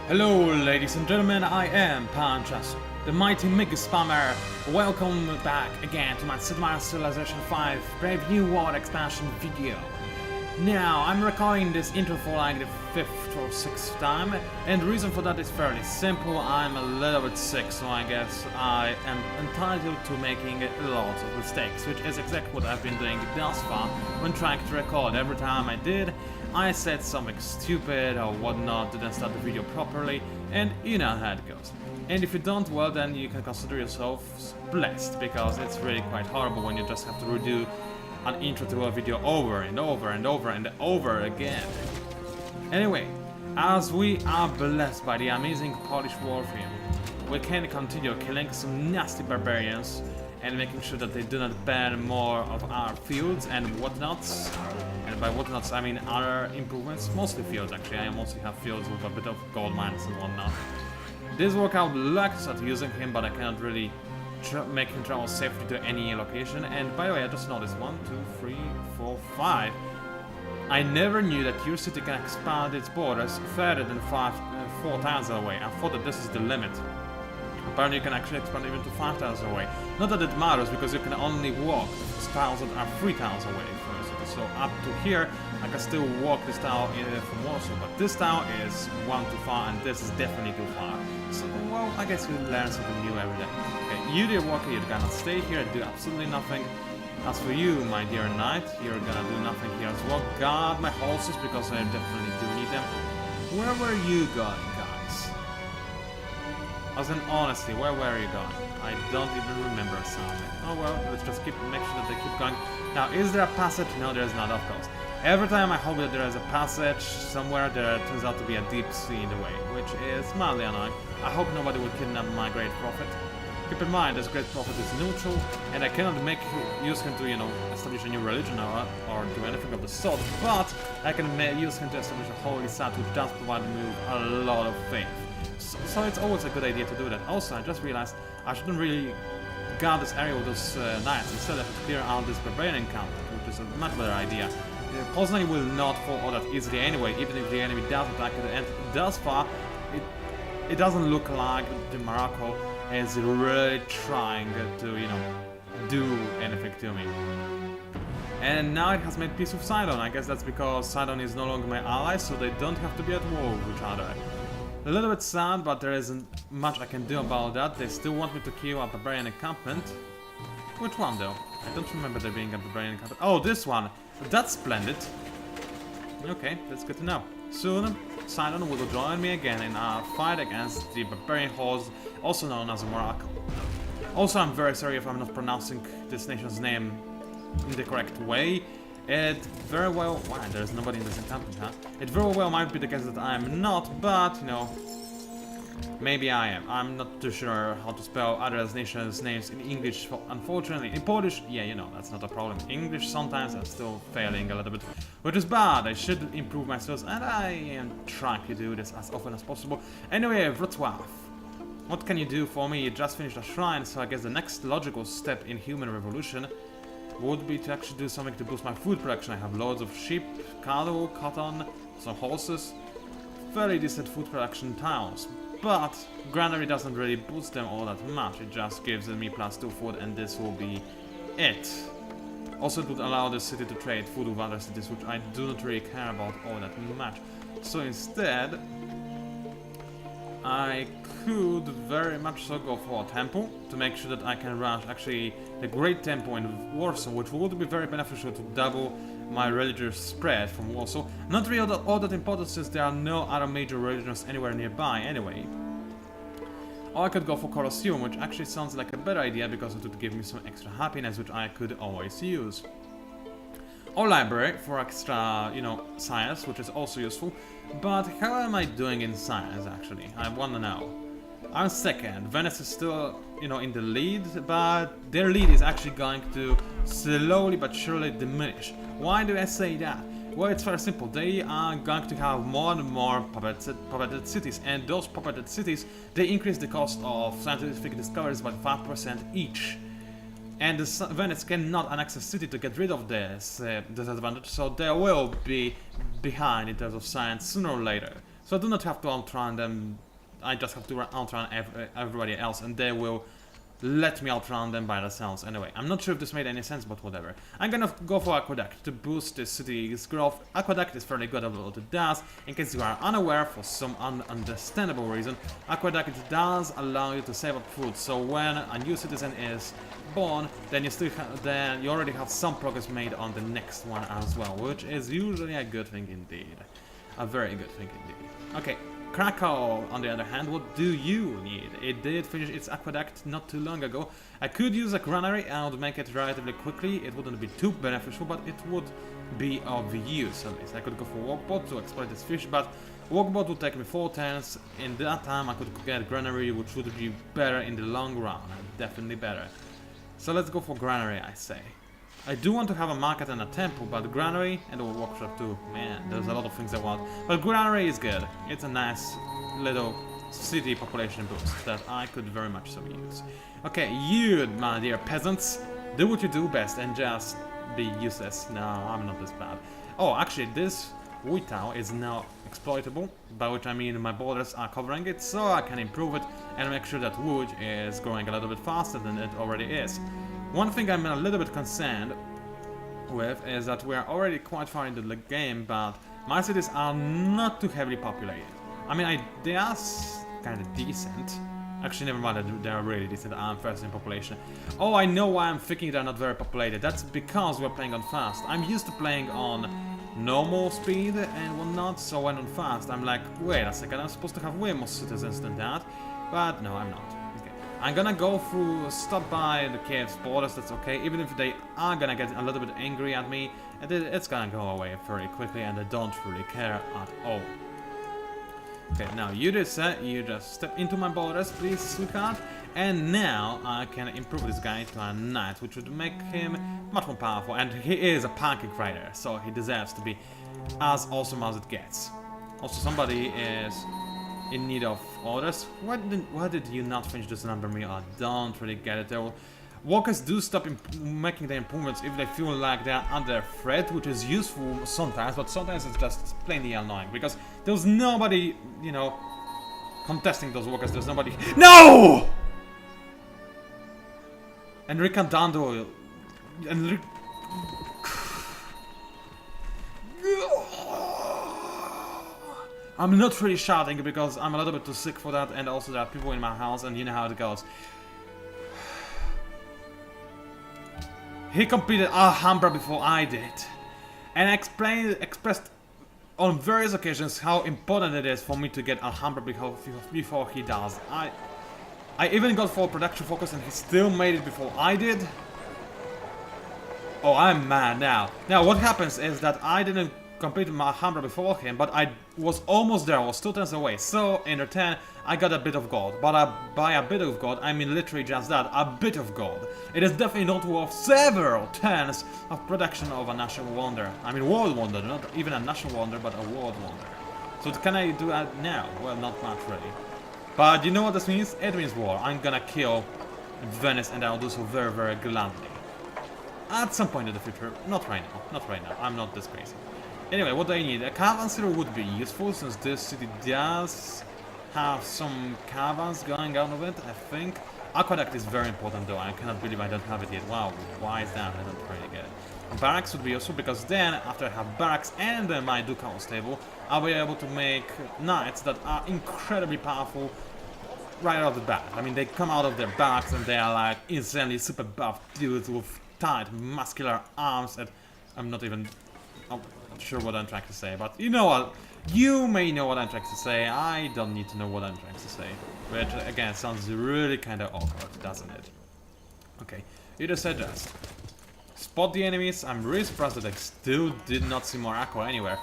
Hello ladies and gentlemen, I am PANCZASU, the mighty Mega Spammer. Welcome back again to my Sid Meier's Civilization 5 Brave New World expansion video. Now, I'm recording this intro for like the 5th or 6th time, and the reason for that is fairly simple. I'm a little bit sick, so I guess I am entitled to making lots of mistakes, which is exactly what I've been doing thus far when trying to record. Every time I did, I said something stupid or whatnot, didn't start the video properly, and you know how it goes. And if you don't, well then you can consider yourself blessed, because it's really quite horrible when you just have to redo an intro to a video over and over and over and over again. Anyway, as we are blessed by the amazing Polish warfare, we can continue killing some nasty barbarians and making sure that they do not ban more of our fields and whatnots. And by whatnots I mean other improvements, mostly fields actually. I mostly have fields with a bit of gold mines and whatnot. This work I would like to start using him, but I cannot really make him travel safely to any location. And by the way, I just noticed 1, 2, 3, 4, 5. I never knew that your city can expand its borders further than 4 tiles away. I thought that this is the limit. Apparently you can actually expand even to 5 tiles away. Not that it matters, because you can only walk tiles that are 3 tiles away from your city. So up to here, I can still walk this tile from Warsaw, but this tile is 1 too far, and this is definitely too far. So, well, I guess you learn something new every day. Okay, you dear walker, you're gonna stay here and do absolutely nothing. As for you, my dear knight, you're gonna do nothing here as well. Guard my horses, because I definitely do need them. Where were you going, guys? As in, honestly, where were you going? I don't even remember something. Oh well, let's just make sure that they keep going. Now, is there a passage? No, there is not, of course. Every time I hope that there is a passage somewhere, there turns out to be a deep sea in the way, which is mildly annoying. I hope nobody will kidnap my great prophet. Keep in mind, this great prophet is neutral, and I cannot use him to, establish a new religion or do anything of the sort, but I can use him to establish a holy site, which does provide me with a lot of faith. So it's always a good idea to do that. Also, I just realized I shouldn't really guard this area with those knights. Instead, I should clear out this barbarian encampment, which is a much better idea. Poznań will not fall all that easily anyway, even if the enemy does attack it, and thus far, it doesn't look like the Morocco is really trying to, do anything to me. And now it has made peace with Sidon. I guess that's because Sidon is no longer my ally, so they don't have to be at war with each other. A little bit sad, but there isn't much I can do about that. They still want me to kill a barbarian encampment. Which one though? I don't remember there being a barbarian encampment. Oh, this one! That's splendid. Okay, that's good to know. Soon, Sidon will join me again in our fight against the barbarian hordes, also known as Morocco. Also, I'm very sorry if I'm not pronouncing this nation's name in the correct way. It very well... Wow, there's nobody in this encampment, huh? It very well might be the case that I'm not, but, maybe I am. I'm not too sure how to spell other nations' names in English, unfortunately. In Polish, yeah, that's not a problem. English, sometimes I'm still failing a little bit, which is bad. I should improve my skills, and I am trying to do this as often as possible. Anyway, Wrocław. What can you do for me? You just finished a shrine, so I guess the next logical step in human revolution would be to actually do something to boost my food production. I have loads of sheep, cattle, cotton, some horses. Fairly decent food production tiles. But granary doesn't really boost them all that much, it just gives me +2 food, and this will be it. Also, it would allow the city to trade food with other cities, which I do not really care about all that much. So instead, I could very much so go for a temple, to make sure that I can rush actually the Great Temple in Warsaw, which would be very beneficial to double my religious spread from Warsaw. Not really all that important, since there are no other major religions anywhere nearby anyway. Or I could go for Colosseum, which actually sounds like a better idea, because it would give me some extra happiness, which I could always use. Or library for extra, science, which is also useful. But how am I doing in science, actually? I wanna know. I'm second. Venice is still, in the lead, but their lead is actually going to slowly but surely diminish. Why do I say that? Well, it's very simple. They are going to have more and more puppeted cities, and those puppeted cities, they increase the cost of scientific discoveries by 5% each. And Venice cannot annex a city to get rid of this disadvantage, so they will be behind in terms of science sooner or later. So I do not have to outrun them, I just have to outrun everybody else, and they will let me outrun them by themselves. Anyway, I'm not sure if this made any sense, but whatever. I'm gonna go for Aqueduct to boost the city's growth. Aqueduct is fairly good at what it does. In case you are unaware, for some ununderstandable reason, Aqueduct does allow you to save up food. So when a new citizen is born, then you already have some progress made on the next one as well, which is usually a good thing indeed. A very good thing indeed. Okay. Krakow, on the other hand, what do you need? It did finish its aqueduct not too long ago. I could use a granary and would make it relatively quickly. It wouldn't be too beneficial, but it would be of use at least. I could go for Walkboat to exploit this fish, but Walkboat would take me 4 turns. In that time, I could get granary, which would be better in the long run. Definitely better. So let's go for granary, I say. I do want to have a market and a temple, but granary and a workshop too. Man, there's a lot of things I want. But granary is good. It's a nice little city population boost that I could very much so use. Okay, you, my dear peasants, do what you do best and just be useless. No, I'm not this bad. Oh, actually, this wheat town is now exploitable, by which I mean my borders are covering it, so I can improve it and make sure that wood is growing a little bit faster than it already is. One thing I'm a little bit concerned with is that we're already quite far into the game, but my cities are not too heavily populated. I mean, they are kind of decent. Actually, never mind, they're really decent. I'm first in population. Oh, I know why I'm thinking they're not very populated. That's because we're playing on fast. I'm used to playing on normal speed and whatnot, so when on fast, I'm like, wait a second, I'm supposed to have way more citizens than that. But no, I'm not. I'm gonna go through, stop by the cave's borders, that's okay, even if they are gonna get a little bit angry at me, it's gonna go away very quickly and I don't really care at all. Okay, now you just step into my borders, please, sweetheart, and now I can improve this guy to a knight, which would make him much more powerful, and he is a pancake rider, so he deserves to be as awesome as it gets. Also, somebody is in need of orders. Why did you not finish this number meal? I don't really get it. Walkers do stop making the improvements if they feel like they're under threat, which is useful sometimes, but sometimes it's just plainly annoying because there's nobody, you know, contesting those walkers. There's nobody. No! Enrica Dando. I'm not really shouting because I'm a little bit too sick for that, and also there are people in my house, and you know how it goes. He completed Alhambra before I did, and expressed on various occasions how important it is for me to get Alhambra before he does. I even got for production focus, and he still made it before I did. Oh, I'm mad now. Now, what happens is that I didn't complete my Alhambra before him, but I was almost there, I was 2 turns away, so in return I got a bit of gold. But by a bit of gold, I mean literally just that, a bit of gold. It is definitely not worth several turns of production of a national wonder. I mean world wonder, not even a national wonder, but a world wonder. So can I do that now? Well, not much really. But you know what this means? It means war. I'm gonna kill Venice, and I'll do so very, very gladly. At some point in the future, not right now, not right now, I'm not this crazy. Anyway, what do I need? A caravanserai would be useful, since this city does have some caravans going out of it, I think. Aqueduct is very important though, I cannot believe I don't have it yet. Wow, why is that? I don't really get it. Barracks would be useful, because then, after I have barracks and my ducal stable, I'll be able to make knights that are incredibly powerful right out of the bat. I mean, they come out of their barracks and they are like insanely super buff dudes with tight, muscular arms, and I'm not even sure what I'm trying to say, but you know what? You may know what I'm trying to say. I don't need to know what I'm trying to say. Which, again, sounds really kind of awkward, doesn't it? Okay, you just suggest. Spot the enemies. I'm really surprised that I still did not see Morocco anywhere.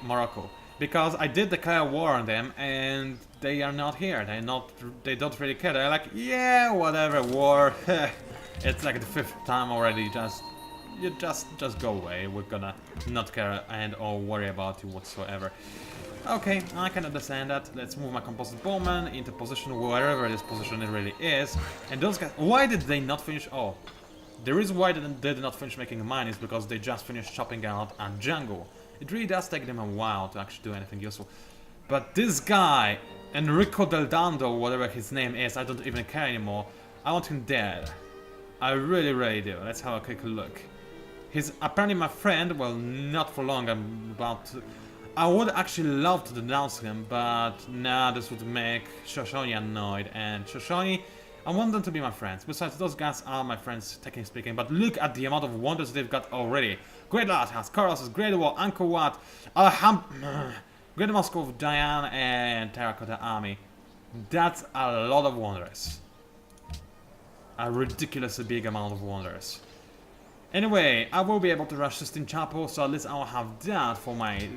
Morocco. Because I did declare war on them, and they are not here. They don't really care. They're like, yeah, whatever, war. It's like the 5th time already. Just go away. We're gonna not care and or worry about you whatsoever. Okay, I can understand that. Let's move my composite bowman into position wherever this position it really is. And those guys, why did they not finish? Oh, the reason why they did not finish making a mine is because they just finished chopping out a jungle. It really does take them a while to actually do anything useful. But this guy, Enrico Del Dando, whatever his name is, I don't even care anymore. I want him dead. I really, really do. Let's have a quick look. He's apparently my friend. Well, not for long. I'm about to... I would actually love to denounce him, but nah, this would make Shoshone annoyed. And Shoshone, I want them to be my friends. Besides, those guys are my friends, technically speaking. But look at the amount of wonders they've got already. Great Lighthouse, Colossus, Great Wall, Angkor Wat, Great Mosque of Diane, and Terracotta Army. That's a lot of wonders. A ridiculously big amount of wonders. Anyway, I will be able to rush Sistine Chapel, so at least I'll have that for my,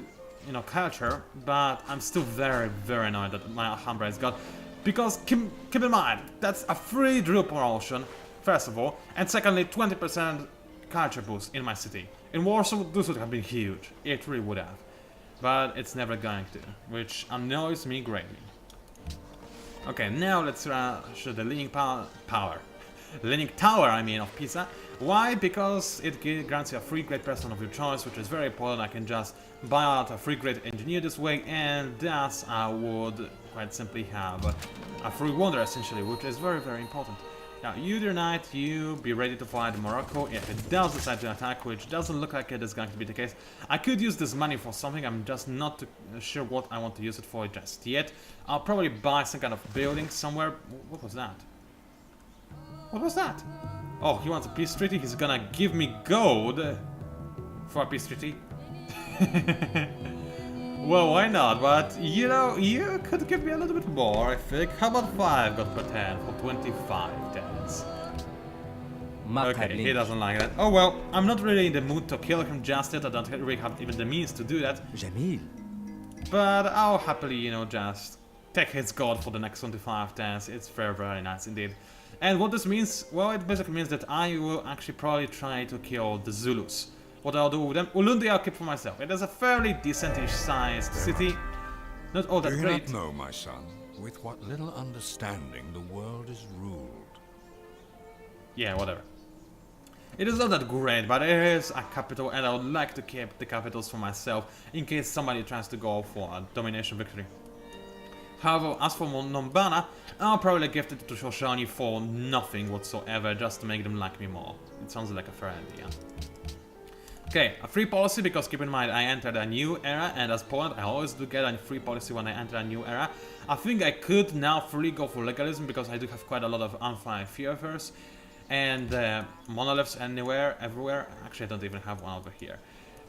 culture. But I'm still very, very annoyed that my Alhambra is gone. Because keep in mind, that's a free drill promotion, first of all, and secondly, 20% culture boost in my city. In Warsaw, this would have been huge. It really would have. But it's never going to, which annoys me greatly. Okay, now let's rush the Leaning Leaning Tower, of Pisa. Why? Because it grants you a free great person of your choice, which is very important. I can just buy out a free great engineer this way, and thus I would quite simply have a free wonder, essentially, which is very, very important. Now, you, dear knight, you be ready to fight Morocco if it does decide to attack, which doesn't look like it is going to be the case. I could use this money for something, I'm just not sure what I want to use it for just yet. I'll probably buy some kind of building somewhere. What was that? What was that? Oh, he wants a peace treaty? He's gonna give me gold for a peace treaty? Well, why not? But, you could give me a little bit more, I think. How about 5 gold per 10 for 25 tenants? Okay, he doesn't like that. Oh well, I'm not really in the mood to kill him just yet. I don't really have even the means to do that. Jamil. But I'll happily, just take his gold for the next 25 tenants. It's very, very nice indeed. And what this means? Well, it basically means that I will actually probably try to kill the Zulus. What I'll do with them, Ulundi I'll keep for myself. It is a fairly decentish sized city. Not all that great. Do you not know, my son, with what little understanding the world is ruled? Yeah, whatever. It is not that great, but it is a capital, and I would like to keep the capitals for myself in case somebody tries to go for a domination victory. However, as for Nombana, I'll probably gift it to Shoshone for nothing whatsoever, just to make them like me more. It sounds like a fair idea. Okay, a free policy, because keep in mind I entered a new era, and as Poland I always do get a free policy when I enter a new era. I think I could now freely go for legalism, because I do have quite a lot of unfired fears and monoliths everywhere. Actually, I don't even have one over here.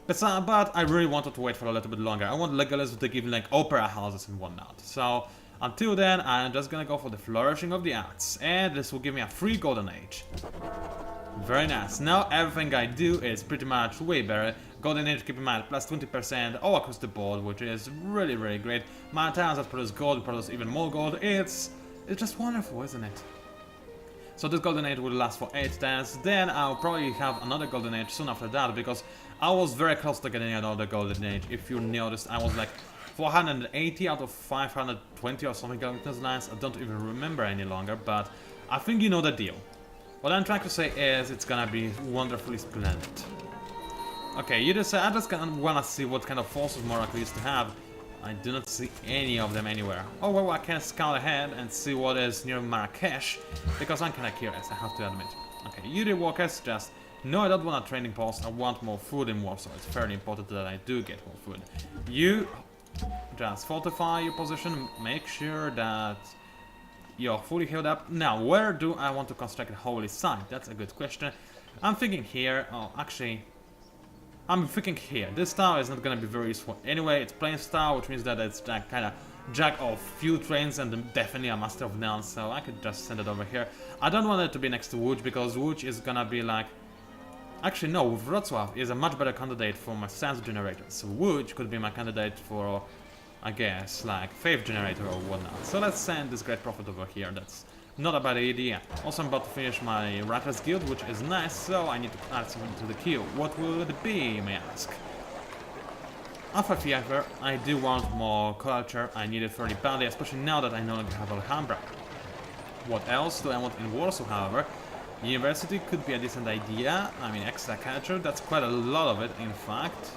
But I really wanted to wait for a little bit longer. I want legalism to give me like opera houses and whatnot. So until then, I'm just gonna go for the flourishing of the arts, and this will give me a free golden age. Very nice. Now everything I do is pretty much way better. Golden age, keep in mind, plus 20% all across the board, which is really, really great. My towns that produce gold produce even more gold. It's just wonderful, isn't it? So this golden age will last for 8 turns. Then I'll probably have another golden age soon after that, because I was very close to getting another golden age. If you noticed, I was like 480 out of 520 or something along those lines. I don't even remember any longer, but I think you know the deal. What I'm trying to say is it's gonna be wonderfully splendid. Okay, I just wanna see what kind of forces Morocco used to have. I do not see any of them anywhere. Oh well, I can scout ahead and see what is near Marrakesh, because I'm kinda curious, I have to admit. Okay, you the workers, just... No, I don't want a training post, I want more food in Warsaw. It's fairly important that I do get more food. You just fortify your position, make sure that you're fully healed up. Now, where do I want to construct a holy site? That's a good question. I'm thinking here. Oh, actually, I'm thinking here. This tower is not going to be very useful anyway. It's plain style, which means that it's that kind of jack of few trains and definitely a master of none. So I could just send it over here. I don't want it to be next to Łódź, because Łódź is going to be like... Actually, no, Wrocław is a much better candidate for my sense generator. So Łódź could be my candidate for... I guess, like, faith generator or whatnot. So let's send this great prophet over here. That's not a bad idea. Also, I'm about to finish my Writers Guild, which is nice, so I need to add something to the queue. What will it be, you may ask? Alpha Fever, I do want more culture. I need it fairly badly, especially now that I no longer have Alhambra. What else do I want in Warsaw, however? University could be a decent idea. I mean, extra culture, that's quite a lot of it, in fact.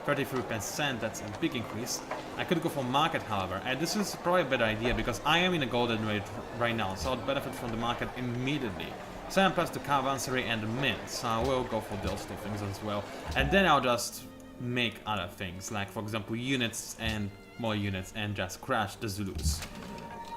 33%, that's a big increase. I could go for market, however, and this is probably a better idea because I am in a golden rate right now, so I'll benefit from the market immediately. 7 plus the caravansary and the mint, so I will go for those two things as well. And then I'll just make other things, like for example units and more units, and just crash the Zulus.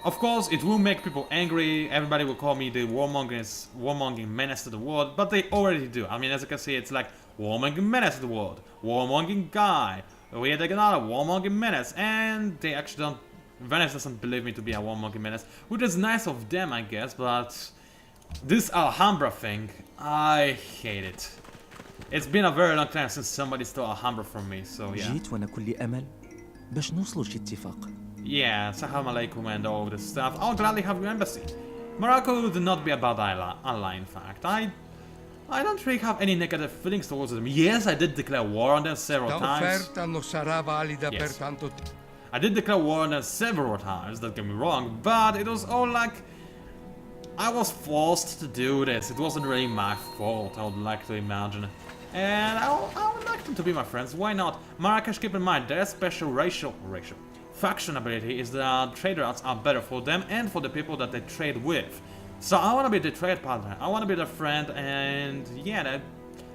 Of course, it will make people angry, everybody will call me the warmongering menace to the world, but they already do. I mean, as you can see, it's like warmongering menace to the world, warmongering guy, we had another warmongering menace, and they actually don't, Venice doesn't believe me to be a warmongering menace, which is nice of them, I guess, but this Alhambra thing, I hate it. It's been a very long time since somebody stole Alhambra from me, so yeah. جيت وأنا كل أمل باش نوصلوا لشي اتفاق. Yeah, salam alaikum and all this stuff. I'll gladly have your embassy. Morocco would not be a bad ally, in fact. I don't really have any negative feelings towards them. Yes, I did declare war on them several times. Yes. I did declare war on them several times, don't get me wrong, but it was all like... I was forced to do this. It wasn't really my fault, I would like to imagine. And I would like them to be my friends, why not? Marrakesh, keep in mind, their special faction ability is that trade routes are better for them and for the people that they trade with. So I want to be the trade partner, I want to be their friend, and yeah,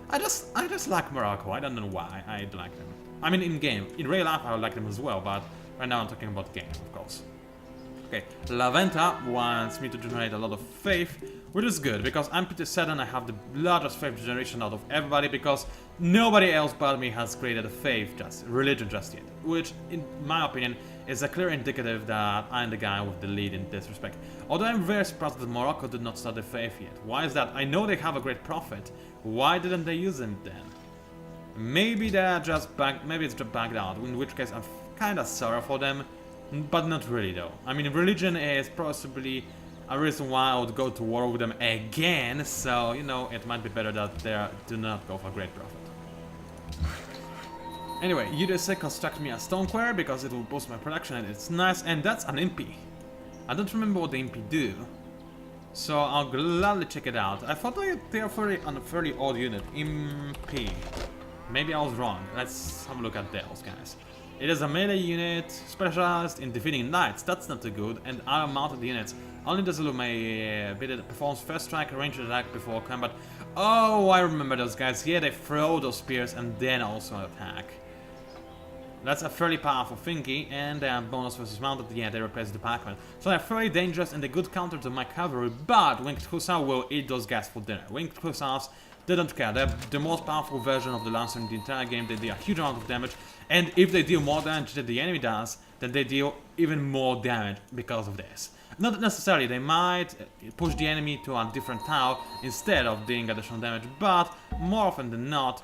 I just like Morocco. I don't know why I like them. I mean, in game, in real life I would like them as well, but right now I'm talking about game, of course. Okay, La Venta wants me to generate a lot of faith, which is good, because I'm pretty certain I have the largest faith generation out of everybody, because nobody else but me has created a religion just yet, which, in my opinion, is a clear indicative that I'm the guy with the lead in this respect. Although I'm very surprised that Morocco did not start the faith yet. Why is that? I know they have a great prophet. Why didn't they use him then? Maybe they're just maybe it's just backed out, in which case I'm kinda sorry for them, but not really though. I mean, religion is possibly a reason why I would go to war with them again, so, you know, it might be better that they do not go for great prophet. Anyway, UDSA construct me a stone quarry because it will boost my production and it's nice, and that's an impy. I don't remember what the impy do, so I'll gladly check it out. I thought they are on a fairly odd unit. Impy. Maybe I was wrong. Let's have a look at those guys. It is a melee unit specialized in defeating knights, that's not too good, and other mounted units. Only the Zulu may be that performs first strike, ranged attack before combat. Oh, I remember those guys. Yeah, they throw those spears and then also attack. That's a fairly powerful thingy, and they are bonus versus mounted. Yeah, they replace the Pac-Man. So they're fairly dangerous and a good counter to my cavalry, but Winged Hussar will eat those guys for dinner. Winged Hussars, they don't care. They're the most powerful version of the Lancer in the entire game. They deal a huge amount of damage, and if they deal more damage than the enemy does, then they deal even more damage because of this. Not necessarily, they might push the enemy to a different tower instead of dealing additional damage, but more often than not,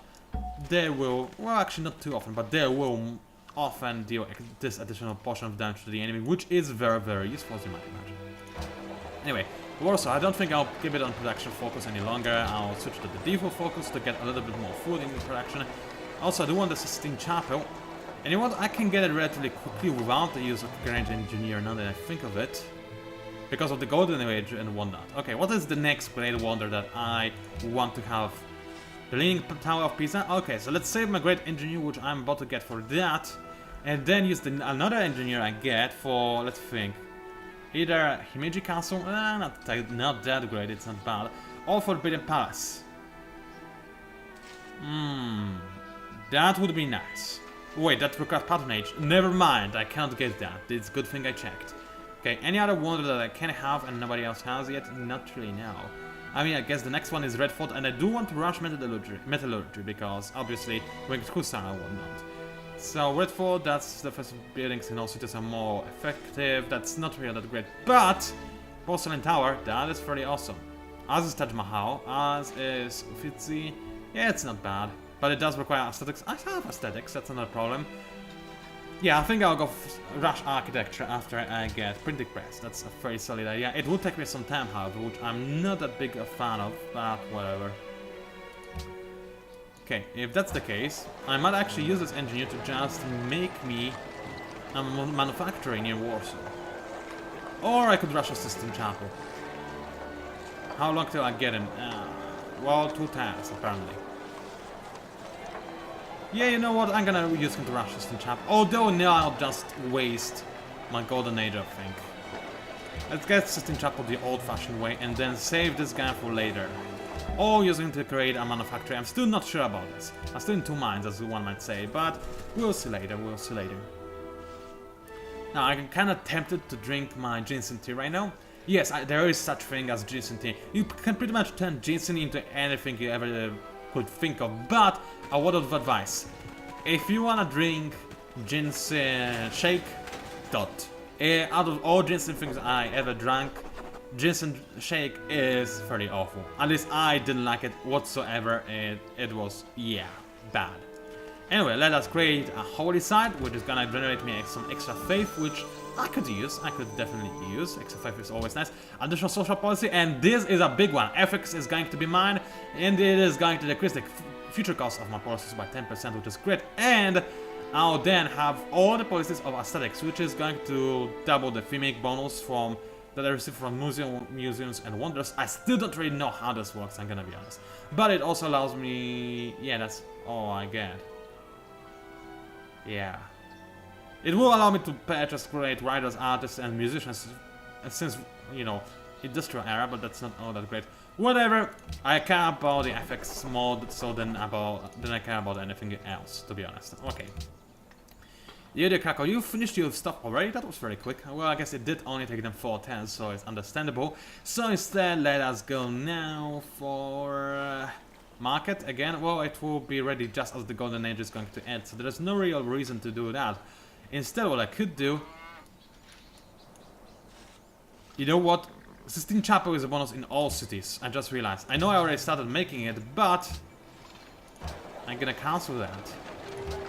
they will, well actually not too often, but they will often deal this additional portion of damage to the enemy, which is very, very useful, as you might imagine. Anyway, Warsaw, I don't think I'll keep it on production focus any longer. I'll switch to the default focus to get a little bit more food in the production. Also, I do want the Sistine Chapel, and you know what, I can get it relatively quickly without the use of Grand Engineer now that I think of it, because of the Golden Age and whatnot. Okay, what is the next great wonder that I want to have? The Leaning Tower of Pisa? Okay, so let's save my Great Engineer, which I'm about to get for that, and then use another engineer I get for, let's think, either Himeji Castle, not that great, it's not bad, or Forbidden Palace. That would be nice. Wait, that requires patronage. Never mind, I cannot get that. It's a good thing I checked. Okay, any other wonder that I can have and nobody else has yet? Not really now. I mean, I guess the next one is Red Fort, and I do want to rush Metallurgy because obviously Winged Hussar and whatnot. So Red Fort, that's the first buildings in all cities are more effective. That's not really that great, but Porcelain Tower, that is pretty awesome. As is Taj Mahal, as is Uffizi. Yeah, it's not bad, but it does require aesthetics. I have aesthetics, that's not a problem. Yeah, I think I'll go rush architecture after I get printing press. That's a very solid idea. It will take me some time, however, which I'm not that big a fan of, but whatever. Okay, if that's the case, I might actually use this engineer to just make me a manufacturer near Warsaw. Or I could rush a Sistine Chapel. How long till I get him? Well, 2 times, apparently. Yeah, you know what? I'm gonna use him to rush this chap. Although now I'll just waste my golden age, I think. Let's get Sistine Chapel the old-fashioned way and then save this guy for later. Or using to create a manufactory. I'm still not sure about this. I'm still in two minds, as one might say, but we'll see later, we'll see later. Now, I'm kinda tempted to drink my ginseng tea right now. Yes, there is such thing as ginseng tea. You can pretty much turn ginseng into anything you ever could think of, but a word of advice. If you wanna drink ginseng shake, don't. Out of all ginseng things I ever drank, ginseng shake is fairly awful. At least I didn't like it whatsoever. It was, yeah, bad. Anyway, let us create a holy site, which is gonna generate me some extra faith, which I could use. I could definitely use. Extra faith is always nice. Additional social policy, and this is a big one. Ethics is going to be mine, and it is going to decrease the future cost of my policies by 10%, which is great. And I'll then have all the policies of aesthetics, which is going to double the thematic bonus from that I receive from museums and wonders. I still don't really know how this works, I'm gonna be honest. But it also allows me... yeah, that's all I get. Yeah. It will allow me to purchase great writers, artists, and musicians since, you know, industrial era, but that's not all that great. Whatever, I care about the FX mod, so then I care about anything else, to be honest. Okay. Yeah, Krakow, you finished your stuff already? That was very quick. Well, I guess it did only take them 4 turns, so it's understandable. So instead, let us go now for... market again. Well, it will be ready just as the golden age is going to end, so there's no real reason to do that. Instead, what I could do... you know what? Sistine Chapel is a bonus in all cities, I just realized. I know I already started making it, but... I'm gonna cancel that.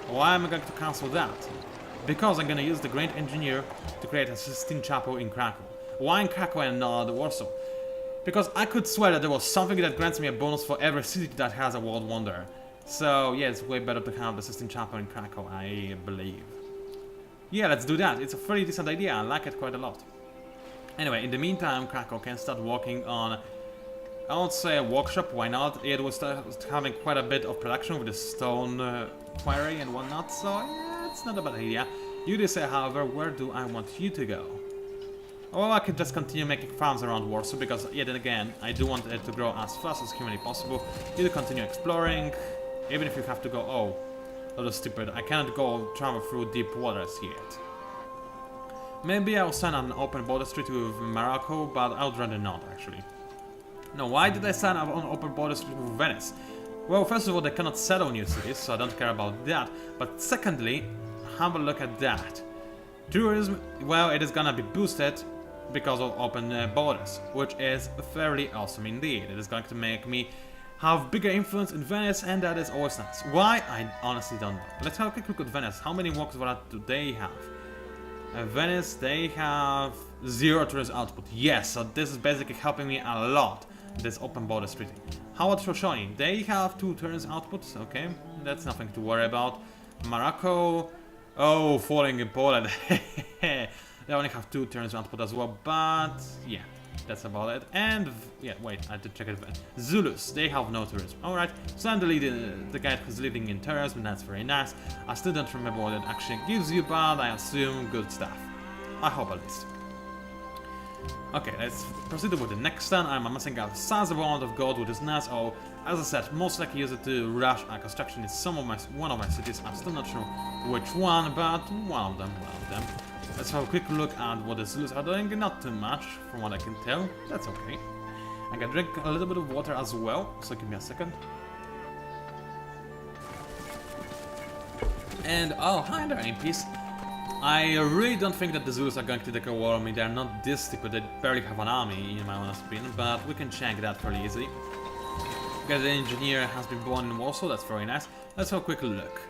Why am I going to cancel that? Because I'm gonna use the Great Engineer to create a Sistine Chapel in Krakow. Why in Krakow and not Warsaw? Because I could swear that there was something that grants me a bonus for every city that has a world wonder. So yeah, it's way better to have the Sistine Chapel in Krakow, I believe. Yeah, let's do that. It's a pretty decent idea. I like it quite a lot. Anyway, in the meantime, Krakow can start working on, I would say, a workshop. Why not? It will start having quite a bit of production with the stone quarry and whatnot. So yeah, it's not a bad idea. You decide, however, where do I want you to go? Well, I could just continue making farms around Warsaw, because yet again, I do want it to grow as fast as humanly possible. You continue exploring, even if you have to go, oh, that was stupid, I cannot go travel through deep waters yet. Maybe I'll sign an open border street with Morocco, but I would rather not, actually. Now, why did I sign up an open border street with Venice? Well, first of all, they cannot settle new cities, so I don't care about that, but secondly, have a look at that. Tourism, well, it is gonna be boosted because of open borders, which is fairly awesome indeed. It is going to make me have bigger influence in Venice, and that is always nice. Why? I honestly don't know. Let's have a quick look at Venice. How many works do they have? Venice, they have 0 tourist output. Yes, so this is basically helping me a lot, this open border street. How about Shoshone? They have 2 tourist outputs, okay, that's nothing to worry about. Morocco, oh, falling in Poland. They only have 2 turns output as well, but yeah, that's about it. And yeah, wait, I did check it. Zulus, they have no tourism. Alright, so I'm the guy who's living in tourism, that's very nice. I still don't remember what it actually gives you, but I assume good stuff. I hope at least. Okay, let's proceed with the next turn. I'm amassing a sizable amount of gold, which is nice. Oh, as I said, most likely use it to rush a construction in one of my cities. I'm still not sure which one, but one of them. Let's have a quick look at what the Zulus are doing. Not too much, from what I can tell. That's okay. I can drink a little bit of water as well, so give me a second. And oh, hi there, MPs. I really don't think that the Zulus are going to declare war on me. They're not this stupid. They barely have an army, in my honest opinion, but we can check that fairly easily. The engineer has been born in Warsaw. That's very nice. Let's have a quick look.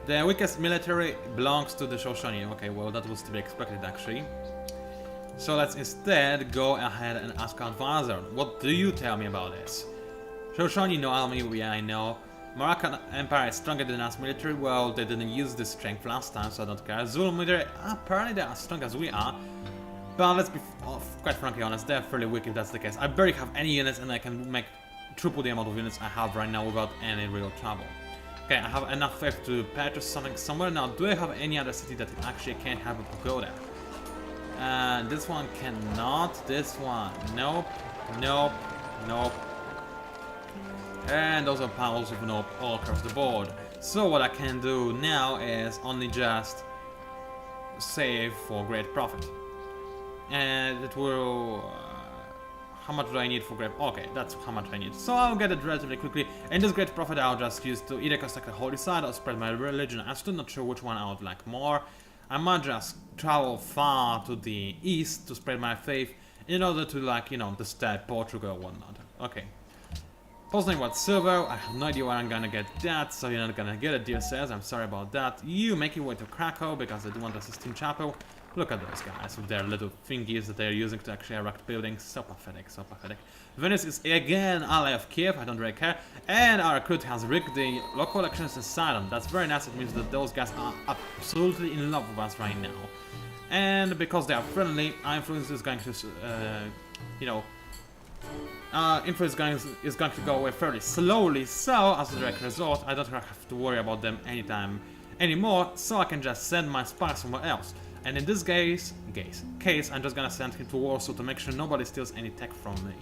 The weakest military belongs to the Shoshone. Okay, well, that was to be expected, actually. So let's instead go ahead and ask our advisor. What do you tell me about this? Shoshone, no army, yeah, I know. Moroccan Empire is stronger than us military. Well, they didn't use this strength last time, so I don't care. Zulu military, apparently they're as strong as we are. But let's be quite frankly honest, they're fairly weak if that's the case. I barely have any units, and I can make triple the amount of units I have right now without any real trouble. Okay, I have enough faith to purchase something somewhere. Now, do I have any other city that actually can have a pagoda? This one cannot. This one, nope, nope, nope. And those are piles of nope all across the board. So what I can do now is only just save for great profit. And it will... how much do I need for great... okay, that's how much I need. So I'll get it relatively quickly. And this great profit I'll just use to either construct a holy site or spread my religion. I'm still not sure which one I would like more. I might just travel far to the east to spread my faith in order to, like, you know, disturb Portugal or whatnot. Okay. Posting what silver, I have no idea where I'm gonna get that, so you're not gonna get it, dear sirs, I'm sorry about that. You make your way to Krakow, because I do want a Sistine Chapel. Look at those guys with their little thingies that they're using to actually erect buildings. So pathetic, so pathetic. Venice is again ally of Kiev, I don't really care. And our recruit has rigged the local elections asylum. That's very nice, it means that those guys are absolutely in love with us right now. And because they are friendly, our influence is going to, you know... influence is going to go away fairly slowly, so as a direct result, I don't have to worry about them anymore, so I can just send my spy somewhere else. And in this case, I'm just gonna send him to Warsaw to make sure nobody steals any tech from me.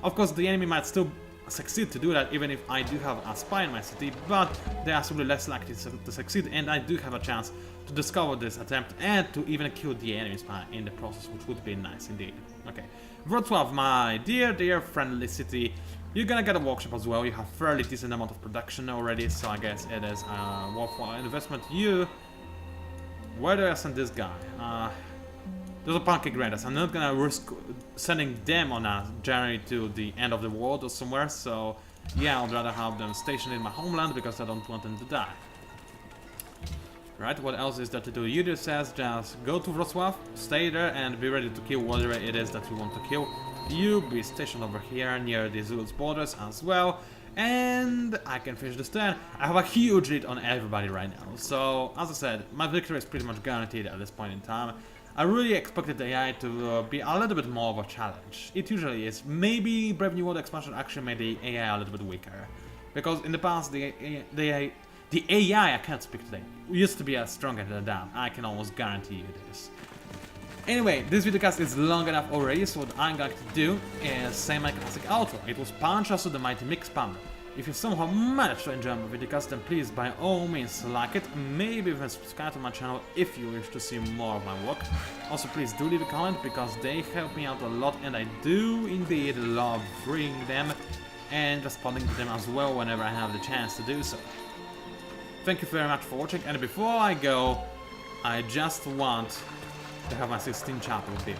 Of course, the enemy might still succeed to do that, even if I do have a spy in my city, but they are simply less likely to succeed, and I do have a chance to discover this attempt and to even kill the enemy spy in the process, which would be nice indeed. Okay, Wrocław, my dear friendly city, you're gonna get a workshop as well. You have fairly decent amount of production already, so I guess it is a worthwhile investment. Where do I send this guy? Those are punky granders. I'm not gonna risk sending them on a journey to the end of the world or somewhere, so yeah, I'd rather have them stationed in my homeland because I don't want them to die. Right, what else is there to do? Yudir says just go to Wrocław, stay there, and be ready to kill whatever it is that you want to kill. You be stationed over here near the Zulus borders as well, and I can finish this turn. I have a huge lead on everybody right now, so as I said, my victory is pretty much guaranteed at this point in time. I really expected the AI to be a little bit more of a challenge. It usually is. Maybe Brave New World expansion actually made the AI a little bit weaker, because in the past the AI, I can't speak today, used to be as stronger than that. I can almost guarantee you this. Anyway, this videocast is long enough already, so what I'm going to do is say my classic outro. It was PANCZASU, the mighty mix spammer. If you somehow managed to enjoy my videocast, then please by all means like it, maybe even subscribe to my channel if you wish to see more of my work. Also please do leave a comment, because they help me out a lot, and I do indeed love reading them and responding to them as well whenever I have the chance to do so. Thank you very much for watching, and before I go, I just want to have my Sistine Chapel built.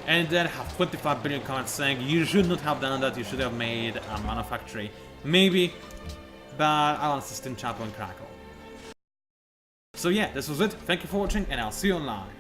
And then have 25 billion comments saying you should not have done that, you should have made a manufactory. Maybe, but I want Sistine Chapel in Krakow. So yeah, this was it. Thank you for watching, and I'll see you online.